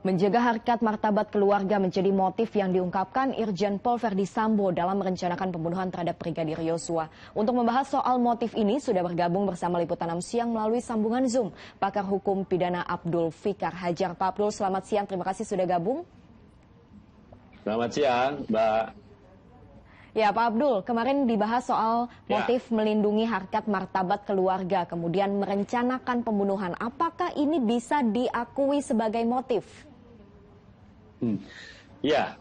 Menjaga harkat martabat keluarga menjadi motif yang diungkapkan Irjen Pol Verdi Sambo dalam merencanakan pembunuhan terhadap Brigadir Yosua. Untuk membahas soal motif ini sudah bergabung bersama Liputan 6 Siang melalui sambungan Zoom pakar hukum pidana Abdul Fikar Hajar. Pak Abdul, selamat siang. Terima kasih sudah gabung. Selamat siang, Mbak. Ya, Pak Abdul, kemarin dibahas soal motif melindungi harkat martabat keluarga, kemudian merencanakan pembunuhan. Apakah ini bisa diakui sebagai motif? Ya,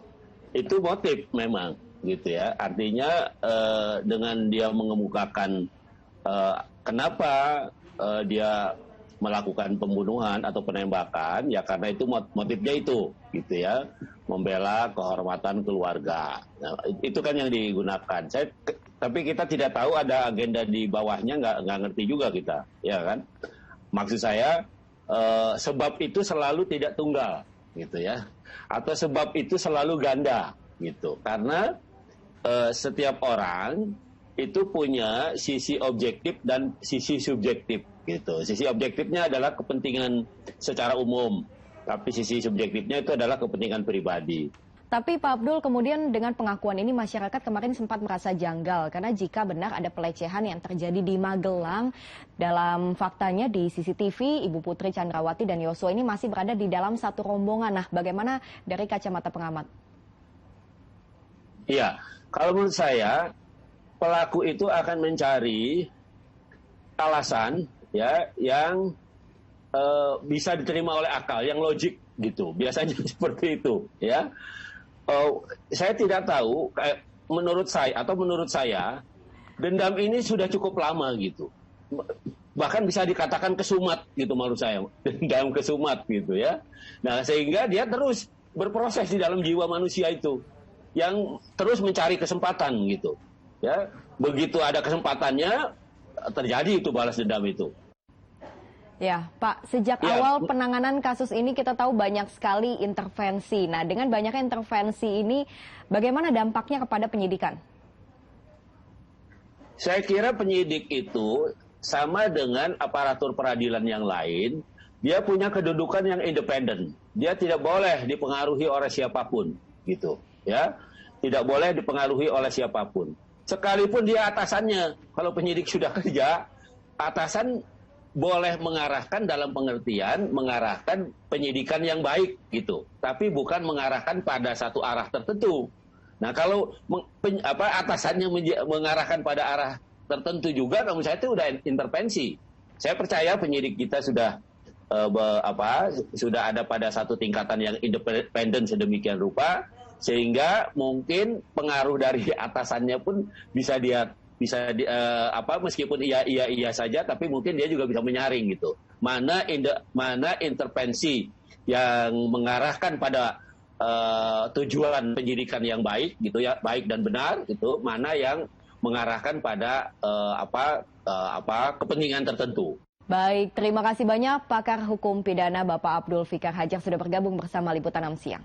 itu motif memang, gitu ya. Artinya dengan dia mengemukakan kenapa dia melakukan pembunuhan atau penembakan, ya karena itu motifnya itu, gitu ya, membela kehormatan keluarga. Nah, itu kan yang digunakan. Tapi kita tidak tahu ada agenda di bawahnya, nggak ngerti juga kita, ya kan? Maksud saya sebab itu selalu tidak tunggal, gitu ya, atau sebab itu selalu ganda, gitu. Karena setiap orang itu punya sisi objektif dan sisi subjektif, gitu. Sisi objektifnya adalah kepentingan secara umum, tapi sisi subjektifnya itu adalah kepentingan pribadi. Tapi Pak Abdul, kemudian dengan pengakuan ini masyarakat kemarin sempat merasa janggal karena jika benar ada pelecehan yang terjadi di Magelang, dalam faktanya di CCTV Ibu Putri Chandrawati dan Yosua ini masih berada di dalam satu rombongan. Nah, bagaimana dari kacamata pengamat? Iya, kalau menurut saya pelaku itu akan mencari alasan ya yang bisa diterima oleh akal, yang logik gitu. Biasanya seperti itu, ya. Saya tidak tahu, menurut saya dendam ini sudah cukup lama gitu. Bahkan bisa dikatakan kesumat gitu menurut saya. Dendam kesumat gitu ya. Nah, sehingga dia terus berproses di dalam jiwa manusia itu yang terus mencari kesempatan gitu. Ya, begitu ada kesempatannya terjadi itu balas dendam itu. Ya, Pak, sejak awal penanganan kasus ini kita tahu banyak sekali intervensi. Nah, dengan banyaknya intervensi ini, bagaimana dampaknya kepada penyidikan? Saya kira penyidik itu sama dengan aparatur peradilan yang lain, dia punya kedudukan yang independen. Dia tidak boleh dipengaruhi oleh siapapun, gitu. Ya, tidak boleh dipengaruhi oleh siapapun. Sekalipun dia atasannya, kalau penyidik sudah kerja, atasan boleh mengarahkan dalam pengertian mengarahkan penyidikan yang baik gitu, tapi bukan mengarahkan pada satu arah tertentu. Nah, kalau atasannya mengarahkan pada arah tertentu juga, namun saya itu udah intervensi. Saya percaya penyidik kita sudah sudah ada pada satu tingkatan yang independen sedemikian rupa, sehingga mungkin pengaruh dari atasannya pun bisa meskipun iya saja, tapi mungkin dia juga bisa menyaring gitu. Mana intervensi yang mengarahkan pada tujuan penyidikan yang baik gitu ya, baik dan benar gitu, mana yang mengarahkan pada kepentingan tertentu. Baik, terima kasih banyak pakar hukum pidana Bapak Abdul Fikar Hajar sudah bergabung bersama Liputan 6 Siang.